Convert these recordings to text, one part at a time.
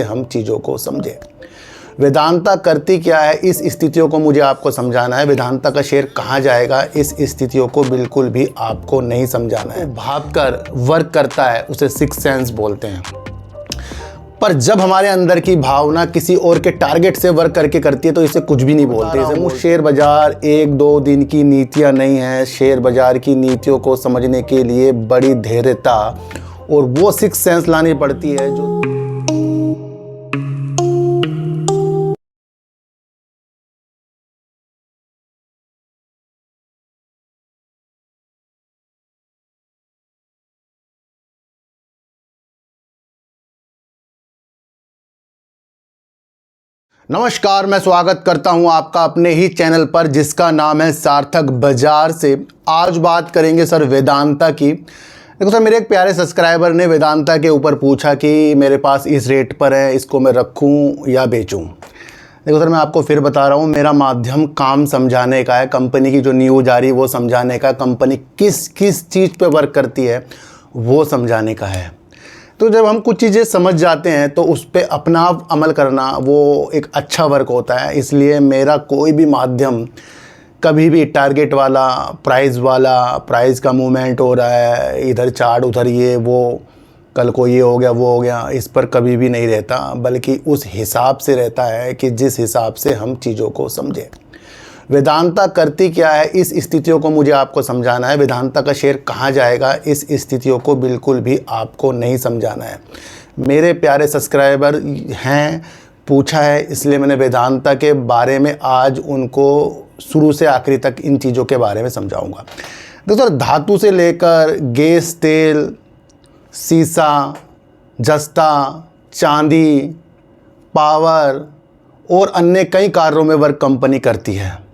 हम चीज़ों को समझें। वेदांता करती क्या है, इस स्थितियों को मुझे आपको समझाना है। वेदांता का शेयर कहाँ जाएगा, इस स्थितियों को बिल्कुल भी आपको नहीं समझाना है। भागकर वर्क करता है, उसे सिक्स सेंस बोलते हैं। पर जब हमारे अंदर की भावना किसी और के टारगेट से वर्क करके करती है तो इसे कुछ भी नहीं बोलते। इसे शेयर बाजार एक दो दिन की नीतियां नहीं है। शेयर बाजार की नीतियों को समझने के लिए बड़ी धैर्यता और वो सिक्स सेंस लानी पड़ती है जो नमस्कार, मैं स्वागत करता हूं आपका अपने ही चैनल पर जिसका नाम है सार्थक बाजार से। आज बात करेंगे सर वेदांता की। देखो सर, मेरे एक प्यारे सब्सक्राइबर ने वेदांता के ऊपर पूछा कि मेरे पास इस रेट पर है, इसको मैं रखूं या बेचूं। देखो सर, मैं आपको फिर बता रहा हूं, मेरा माध्यम काम समझाने का है, कंपनी की जो न्यूज़ आ रही है वो समझाने का, कंपनी किस किस चीज़ पे वर्क करती है वो समझाने का है। तो जब हम कुछ चीज़ें समझ जाते हैं तो उस पर अपना अमल करना वो एक अच्छा वर्क होता है। इसलिए मेरा कोई भी माध्यम कभी भी टारगेट वाला, प्राइस का मूवमेंट हो रहा है, इधर चार्ट उधर ये वो, कल को ये हो गया वो हो गया, इस पर कभी भी नहीं रहता, बल्कि उस हिसाब से रहता है कि जिस हिसाब से हम चीज़ों को समझें। वेदांता करती क्या है, इस स्थितियों को मुझे आपको समझाना है। वेदांता का शेयर कहाँ जाएगा, इस स्थितियों को बिल्कुल भी आपको नहीं समझाना है। मेरे प्यारे सब्सक्राइबर हैं, पूछा है, इसलिए मैंने वेदांता के बारे में आज उनको शुरू से आखिरी तक इन चीज़ों के बारे में समझाऊंगा। दोस्तों, धातु से लेकर गैस, तेल, सीसा, जस्ता, चांदी, पावर और अन्य कई कार्यों में वर्क कंपनी करती है।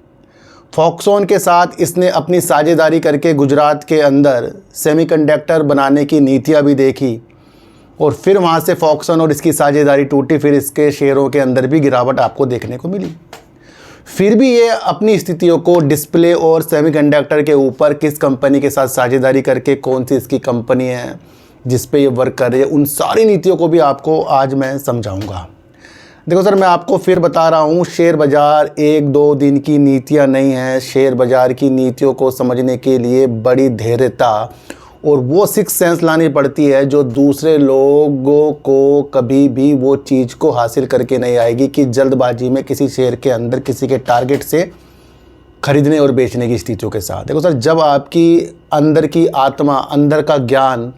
फॉक्सकॉन के साथ इसने अपनी साझेदारी करके गुजरात के अंदर सेमीकंडक्टर बनाने की नीतियां भी देखी और फिर वहां से फॉक्सकॉन और इसकी साझेदारी टूटी, फिर इसके शेयरों के अंदर भी गिरावट आपको देखने को मिली। फिर भी ये अपनी स्थितियों को डिस्प्ले और सेमीकंडक्टर के ऊपर किस कंपनी के साथ साझेदारी करके, कौन सी इसकी कंपनी है जिस पे ये वर्क कर रही है, उन सारी नीतियों को भी आपको आज मैं समझाऊंगा। देखो सर, मैं आपको फिर बता रहा हूँ, शेयर बाज़ार एक दो दिन की नीतियाँ नहीं है। शेयर बाज़ार की नीतियों को समझने के लिए बड़ी धैर्यता और वो सिक्स सेंस लानी पड़ती है जो दूसरे लोगों को कभी भी वो चीज़ को हासिल करके नहीं आएगी कि जल्दबाजी में किसी शेयर के अंदर किसी के टारगेट से खरीदने और बेचने की स्थितियों के साथ। देखो सर, जब आपकी अंदर की आत्मा, अंदर का ज्ञान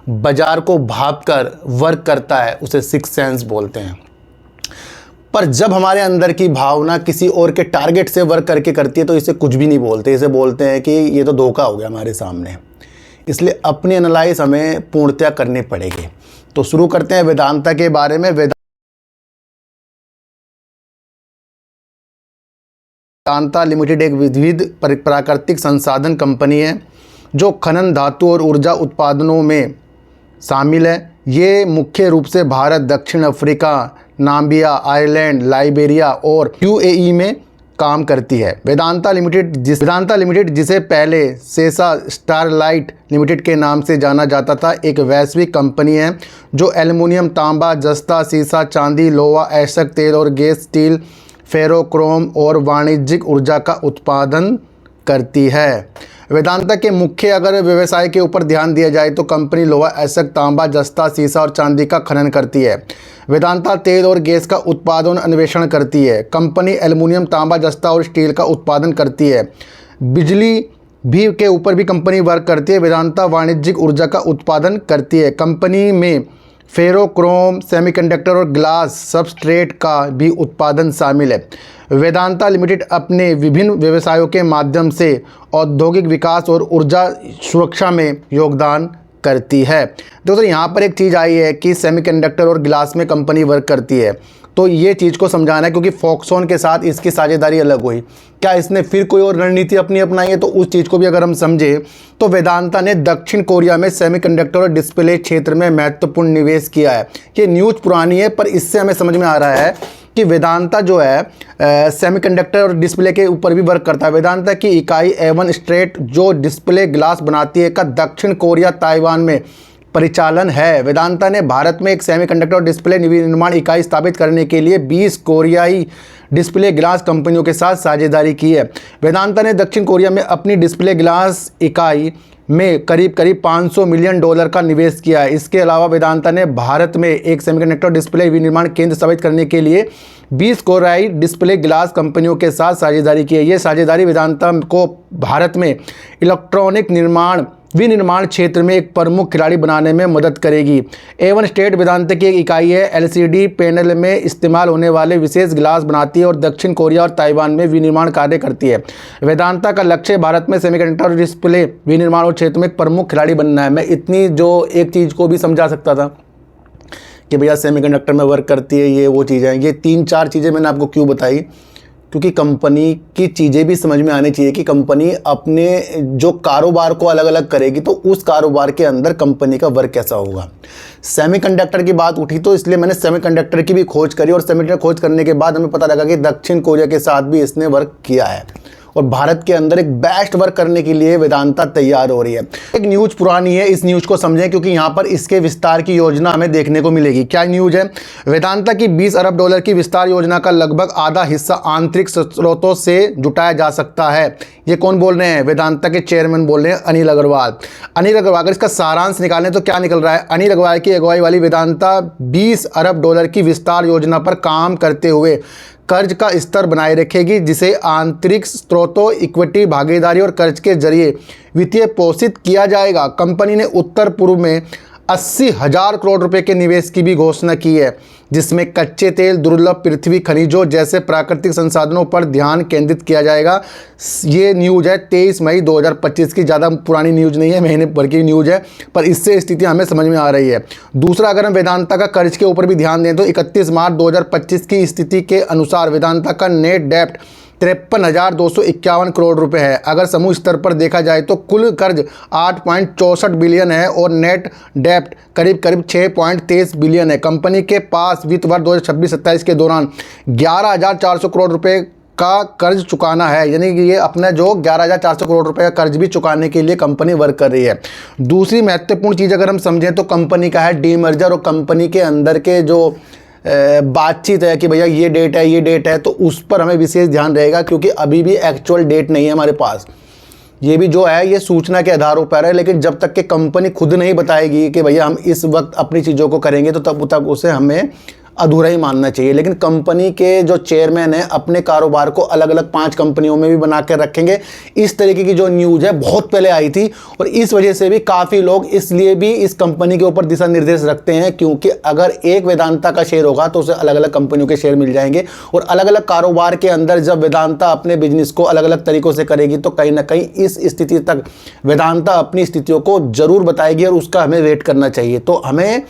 बाज़ार को भांपकर वर्क करता है, उसे सिक्स सेंस बोलते हैं। पर जब हमारे अंदर की भावना किसी और के टारगेट से वर्क करके करती है तो इसे कुछ भी नहीं बोलते। इसे बोलते हैं कि ये तो धोखा हो गया हमारे सामने। इसलिए अपनी एनालाइज हमें पूर्णतया करनी पड़ेगी। तो शुरू करते हैं वेदांता के बारे में। वेदांता लिमिटेड एक विविध प्राकृतिक संसाधन कंपनी है जो खनन, धातु और ऊर्जा उत्पादनों में शामिल है। ये मुख्य रूप से भारत, दक्षिण अफ्रीका, नाम्बिया, आयरलैंड, लाइबेरिया और यूएई में काम करती है। वेदांता लिमिटेड जिसे पहले सेसा स्टारलाइट लिमिटेड के नाम से जाना जाता था, एक वैश्विक कंपनी है जो एल्युमिनियम, तांबा, जस्ता, सीसा, चांदी, लोहा, एशक तेल और गैस, स्टील, फेरोक्रोम और वाणिज्यिक ऊर्जा का उत्पादन करती है। वेदांता के मुख्य अगर व्यवसाय के ऊपर ध्यान दिया जाए तो कंपनी लोहा, एशक, तांबा, जस्ता, सीसा और चांदी का खनन करती है। वेदांता तेल और गैस का उत्पादन अन्वेषण करती है। कंपनी एल्युमिनियम, तांबा, जस्ता और स्टील का उत्पादन करती है। बिजली भी के ऊपर भी कंपनी वर्क करती है। वेदांता वाणिज्यिक ऊर्जा का उत्पादन करती है। कंपनी में फेरोक्रोम, सेमीकंडक्टर और ग्लास सबस्ट्रेट का भी उत्पादन शामिल है। वेदांता लिमिटेड अपने विभिन्न व्यवसायों के माध्यम से औद्योगिक विकास और ऊर्जा सुरक्षा में योगदान करती है। दोस्तों, यहाँ पर एक चीज़ आई है कि सेमीकंडक्टर और ग्लास में कंपनी वर्क करती है, तो ये चीज़ को समझाना है क्योंकि फॉक्सकॉन के साथ इसकी साझेदारी अलग हुई। क्या इसने फिर कोई और रणनीति अपनी अपनाई है, तो उस चीज़ को भी अगर हम समझें तो वेदांता ने दक्षिण कोरिया में सेमीकंडक्टर और डिस्प्ले क्षेत्र में महत्वपूर्ण निवेश किया है। ये न्यूज़ पुरानी है पर इससे हमें समझ में आ रहा है कि वेदांता जो है सेमीकंडक्टर और डिस्प्ले के ऊपर भी वर्क करता है। वेदांता की इकाई एवन स्ट्रेट जो डिस्प्ले ग्लास बनाती है का दक्षिण कोरिया, ताइवान में परिचालन है। वेदांता ने भारत में एक सेमीकंडक्टर और डिस्प्ले विनिर्माण इकाई स्थापित करने के लिए 20 कोरियाई डिस्प्ले ग्लास कंपनियों के साथ साझेदारी की है। वेदांता ने दक्षिण कोरिया में अपनी डिस्प्ले ग्लास इकाई में करीब करीब $500 मिलियन का निवेश किया है। इसके अलावा वेदांता ने भारत में एक सेमीकंडक्टर डिस्प्ले विनिर्माण केंद्र स्थापित करने के लिए 20 कोरियाई डिस्प्ले ग्लास कंपनियों के साथ साझेदारी की है। ये साझेदारी वेदांता को भारत में इलेक्ट्रॉनिक विनिर्माण क्षेत्र में एक प्रमुख खिलाड़ी बनाने में मदद करेगी। एवन स्टेट वेदांता की एक इकाई है, एलसीडी पैनल में इस्तेमाल होने वाले विशेष ग्लास बनाती है और दक्षिण कोरिया और ताइवान में विनिर्माण कार्य करती है। वेदांता का लक्ष्य भारत में सेमीकंडक्टर डिस्प्ले विनिर्माण और क्षेत्र में एक प्रमुख खिलाड़ी बनना है। मैं इतनी जो एक चीज़ को भी समझा सकता था कि भैया सेमीकंडक्टर में वर्क करती है, ये वो चीज़ें, ये 3-4 चीज़ें मैंने आपको क्यों बताई, क्योंकि कंपनी की चीज़ें भी समझ में आनी चाहिए कि कंपनी अपने जो कारोबार को अलग अलग करेगी तो उस कारोबार के अंदर कंपनी का वर्क कैसा होगा। सेमीकंडक्टर की बात उठी तो इसलिए मैंने सेमीकंडक्टर की भी खोज करी और सेमीकंडक्टर खोज करने के बाद हमें पता लगा कि दक्षिण कोरिया के साथ भी इसने वर्क किया है और भारत के अंदर एक बेस्ट वर्क करने के लिए वेदांता तैयार हो रही है। एक न्यूज़ पुरानी है, इस न्यूज़ को समझें क्योंकि यहाँ पर इसके विस्तार की योजना हमें देखने को मिलेगी। क्या न्यूज़ है? वेदांता की $20 अरब की विस्तार योजना का लगभग आधा हिस्सा आंतरिक स्रोतों से जुटाया जा सकता है। ये कौन बोल रहे हैं? वेदांता के चेयरमैन बोल रहे हैं, अनिल अग्रवाल। अगर इसका सारांश निकालें तो क्या निकल रहा है? अनिल अग्रवाल की अगुवाई वाली वेदांता $20 अरब की विस्तार योजना पर काम करते हुए कर्ज का स्तर बनाए रखेगी, जिसे आंतरिक स्रोतों, इक्विटी, भागीदारी और कर्ज के जरिए वित्तीय पोषित किया जाएगा। कंपनी ने उत्तर पूर्व में 80,000 करोड़ रुपए के निवेश की भी घोषणा की है, जिसमें कच्चे तेल, दुर्लभ पृथ्वी खनिजों जैसे प्राकृतिक संसाधनों पर ध्यान केंद्रित किया जाएगा। ये न्यूज़ है 23 मई 2025 की, ज़्यादा पुरानी न्यूज़ नहीं है, महीने भर की न्यूज़ है, पर इससे स्थिति हमें समझ में आ रही है। दूसरा, अगर हम वेदांता का कर्ज के ऊपर भी ध्यान दें तो 31 मार्च 2025 की स्थिति के अनुसार वेदांता का नेट डेप्ट 53,251 करोड़ रुपए है। अगर समूह स्तर पर देखा जाए तो कुल कर्ज 8.64 बिलियन है और नेट डेप्ट करीब 6.23 बिलियन है। कंपनी के पास वित्त वर्ष 2026-27 के दौरान 11,400 करोड़ रुपए का कर्ज चुकाना है, यानी कि ये अपना जो 11,400 करोड़ रुपए का कर्ज भी चुकाने के लिए कंपनी वर्क कर रही है। दूसरी महत्वपूर्ण चीज़ अगर हम समझें तो कंपनी का है डीमर्जर, और कंपनी के अंदर के जो बातचीत है कि भैया ये डेट है तो उस पर हमें विशेष ध्यान रहेगा, क्योंकि अभी भी एक्चुअल डेट नहीं है हमारे पास। ये भी जो है ये सूचना के आधारों पर है, लेकिन जब तक कि कंपनी खुद नहीं बताएगी कि भैया हम इस वक्त अपनी चीज़ों को करेंगे तो तब तक उसे हमें अधूरा ही मानना चाहिए। लेकिन कंपनी के जो चेयरमैन हैं अपने कारोबार को अलग अलग 5 कंपनियों में भी बना कर रखेंगे। इस तरीके की जो न्यूज़ है बहुत पहले आई थी और इस वजह से भी काफ़ी लोग इसलिए भी इस कंपनी के ऊपर दिशा निर्देश रखते हैं, क्योंकि अगर एक वेदांता का शेयर होगा तो उसे अलग अलग कंपनियों के शेयर मिल जाएंगे और अलग अलग कारोबार के अंदर जब वेदांता अपने बिजनेस को अलग अलग तरीक़ों से करेगी तो कहीं ना कहीं इस स्थिति तक वेदांता अपनी स्थितियों को ज़रूर बताएगी और उसका हमें वेट करना चाहिए। तो हमें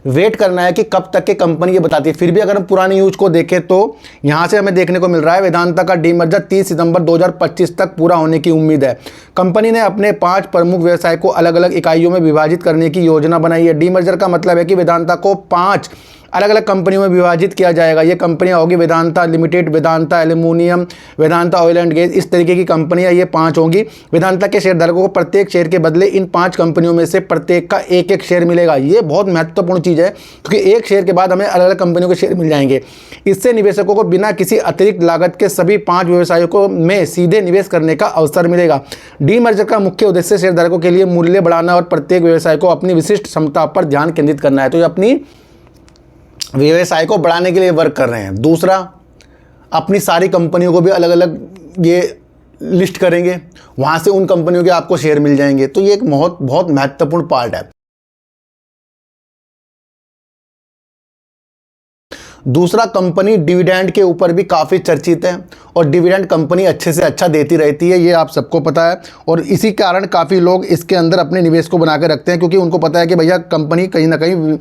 वेट करना है कि कब तक के कंपनी ये बताती है। फिर भी अगर हम पुरानी न्यूज़ को देखें तो यहाँ से हमें देखने को मिल रहा है वेदांता का डीमर्जर 30 सितंबर 2025 तक पूरा होने की उम्मीद है। कंपनी ने अपने 5 प्रमुख व्यवसाय को अलग अलग इकाइयों में विभाजित करने की योजना बनाई है। डीमर्जर का मतलब है कि वेदांता को 5 अलग अलग कंपनियों में विभाजित किया जाएगा। ये कंपनियां होगी Vedanta limited, Vedanta aluminium, Vedanta oil and gas, इस तरीके की कंपनियां ये 5 होंगी। वेदांता के शेयरधारकों को प्रत्येक शेयर के बदले इन 5 कंपनियों में से प्रत्येक का एक शेयर मिलेगा। ये बहुत महत्वपूर्ण चीज़ है, क्योंकि एक शेयर के बाद हमें अलग अलग कंपनियों के शेयर मिल जाएंगे। इससे निवेशकों को बिना किसी अतिरिक्त लागत के सभी 5 व्यवसायों में सीधे निवेश करने का अवसर मिलेगा। डीमर्जर का मुख्य उद्देश्य शेयरधारकों के लिए मूल्य बढ़ाना और प्रत्येक व्यवसाय को अपनी विशिष्ट क्षमता पर ध्यान केंद्रित करना है। तो ये अपनी व्यवसाय को बढ़ाने के लिए वर्क कर रहे हैं। दूसरा, अपनी सारी कंपनियों को भी अलग अलग ये लिस्ट करेंगे, वहाँ से उन कंपनियों के आपको शेयर मिल जाएंगे। तो ये एक बहुत महत्वपूर्ण पार्ट है। दूसरा, कंपनी डिविडेंड के ऊपर भी काफ़ी चर्चित है और डिविडेंड कंपनी अच्छे से अच्छा देती रहती है, ये आप सबको पता है। और इसी कारण काफ़ी लोग इसके अंदर अपने निवेश को बना के रखते हैं, क्योंकि उनको पता है कि भैया कंपनी कहीं ना कहीं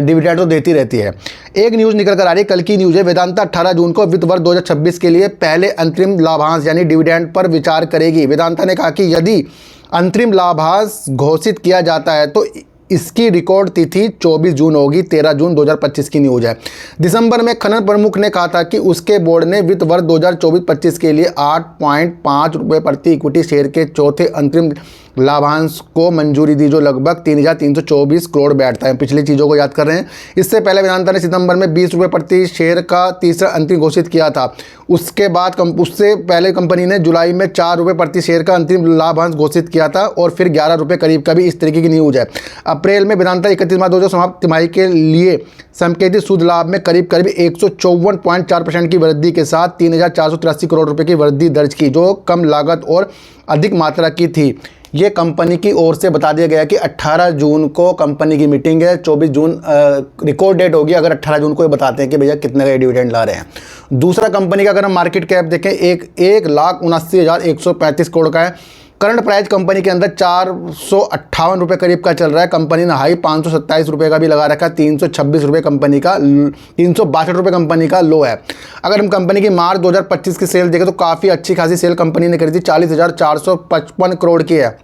डिविडेंड तो देती रहती है। एक न्यूज़ निकल कर आ रही है, कल की न्यूज़ है, वेदांता 18 जून को वित्त वर्ष 2026 के लिए पहले अंतरिम लाभांश यानी डिविडेंड पर विचार करेगी। वेदांता ने कहा कि यदि अंतरिम लाभांश घोषित किया जाता है तो इसकी रिकॉर्ड तिथि 24 जून होगी। 13 जून 2025 की न्यूज़ है। दिसंबर में खनन प्रमुख ने कहा था कि उसके बोर्ड ने वित्त वर्ष 2024-25 के लिए 8.5 रुपये प्रति इक्विटी शेयर के चौथे अंतरिम लाभांश को मंजूरी दी, जो लगभग 3,324 करोड़ बैठता है। पिछली चीज़ों को याद कर रहे हैं। इससे पहले वेदांता ने सितंबर में 20 रुपये प्रति शेयर का तीसरा अंतिम घोषित किया था। उसके बाद उससे पहले कंपनी ने जुलाई में 4 रुपये प्रति शेयर का अंतिम लाभांश घोषित किया था और फिर 11 रुपये करीब का भी इस तरीके की न्यूज है। अप्रैल में वेदांता 31 मार्च 2000 समाप्त तिमाही के लिए संकेतित शुद्ध लाभ में करीब 154.4% की वृद्धि के साथ 3,483 करोड़ रुपए की वृद्धि दर्ज की, जो कम लागत और अधिक मात्रा की थी। ये कंपनी की ओर से बता दिया गया कि 18 जून को कंपनी की मीटिंग है, 24 जून रिकॉर्ड डेट होगी अगर 18 जून को ये बताते हैं कि भैया कितने का डिविडेंड ला रहे हैं। दूसरा कंपनी का अगर हम मार्केट कैप देखें 1,79,135 करोड़ का है। करंट प्राइस कंपनी के अंदर 458 रुपये करीब का चल रहा है। कंपनी ने हाई 527 रुपये का भी लगा रखा है। 326 रुपये कंपनी का, 362 रुपये कंपनी का लो है। अगर हम कंपनी की मार्च 2025 की सेल देखें तो काफ़ी अच्छी खासी सेल कंपनी ने करी थी, 40,455 करोड़ की है।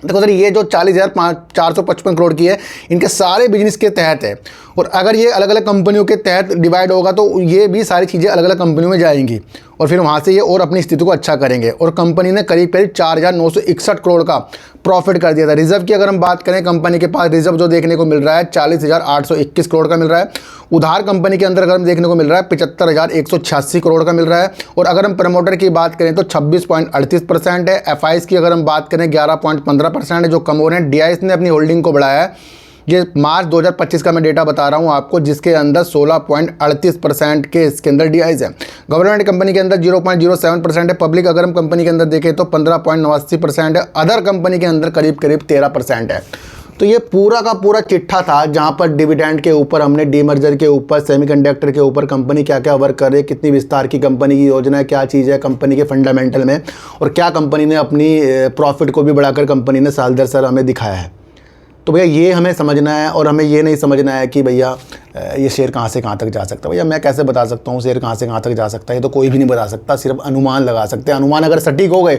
देखो सर, ये जो 40,455 करोड़ की है, इनके सारे बिजनेस के तहत है। और अगर ये अलग अलग कंपनियों के तहत डिवाइड होगा तो ये भी सारी चीज़ें अलग अलग कंपनियों में जाएंगी और फिर वहाँ से ये और अपनी स्थिति को अच्छा करेंगे। और कंपनी ने करीब 4,961 करोड़ का प्रॉफिट कर दिया था। रिजर्व की अगर हम बात करें, कंपनी के पास रिजर्व जो देखने को मिल रहा है 40,821 करोड़ का मिल रहा है। उधार कंपनी के अंदर अगर हम देखने को मिल रहा है 75,186 करोड़ का मिल रहा है। और अगर हम प्रमोटर की बात करें तो 26.38% है। FIs की अगर हम बात करें 11.15% है, जो कम हो रहे हैं। DIs ने अपनी होल्डिंग को बढ़ाया है। ये मार्च 2025 का मैं डेटा बता रहा हूँ आपको, जिसके अंदर 16.38% के इसके अंदर DIs है। गवर्नमेंट कंपनी के अंदर 0.07% है। पब्लिक अगर हम कंपनी के अंदर देखें तो 15.89% है। अदर कंपनी के अंदर करीब 13% है। तो ये पूरा का पूरा चिट्ठा था, जहाँ पर डिविडेंड के ऊपर हमने डीमर्जर के ऊपर, सेमीकंडक्टर के ऊपर कंपनी क्या क्या वर्क कर रही है, कितनी विस्तार की कंपनी की योजना है, क्या चीज़ है कंपनी के फंडामेंटल में, और क्या कंपनी ने अपनी प्रॉफिट को भी बढ़ाकर कंपनी ने साल दर साल हमें दिखाया है। तो भैया ये हमें समझना है और हमें ये नहीं समझना है कि भैया ये शेयर कहाँ से कहाँ तक जा सकता है। भैया मैं कैसे बता सकता हूँ शेयर कहाँ से कहाँ तक जा सकता है? ये तो कोई भी नहीं बता सकता, सिर्फ अनुमान लगा सकते हैं। अनुमान अगर सटीक हो गए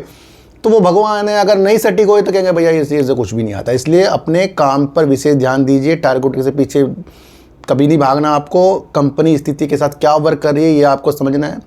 तो वो भगवान है, अगर नहीं सटीक हुए तो कहेंगे भैया इस चीज़ से कुछ भी नहीं आता। इसलिए अपने काम पर विशेष ध्यान दीजिए। टारगेट से पीछे कभी नहीं भागना आपको। कंपनी स्थिति के साथ क्या वर्क कर रही है ये आपको समझना है।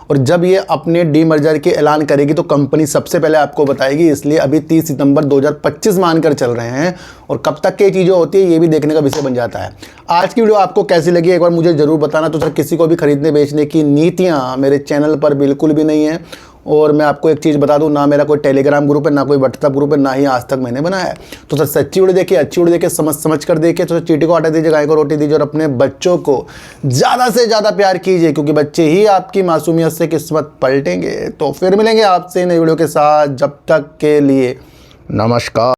और जब ये अपने डीमर्जर के ऐलान करेगी तो कंपनी सबसे पहले आपको बताएगी। इसलिए अभी 30 सितंबर 2025 मानकर चल रहे हैं और कब तक की चीज़ें होती है ये भी देखने का विषय बन जाता है। आज की वीडियो आपको कैसी लगी एक बार मुझे ज़रूर बताना। तो सर, किसी को भी खरीदने बेचने की नीतियाँ मेरे चैनल पर बिल्कुल भी नहीं है। और मैं आपको एक चीज़ बता दूं, ना मेरा कोई टेलीग्राम ग्रुप है, ना कोई व्हाट्सएप ग्रुप है, ना ही आज तक मैंने बनाया है। तो सर सच्ची वीडियो देखिए, अच्छी वीडियो देखिए, समझ कर देखिए। तो चीटी को आटा दीजिए, गाय को रोटी दीजिए और अपने बच्चों को ज़्यादा से ज़्यादा प्यार कीजिए, क्योंकि बच्चे ही आपकी मासूमियत से किस्मत पलटेंगे। तो फिर मिलेंगे आपसे नई वीडियो के साथ। जब तक के लिए नमस्कार।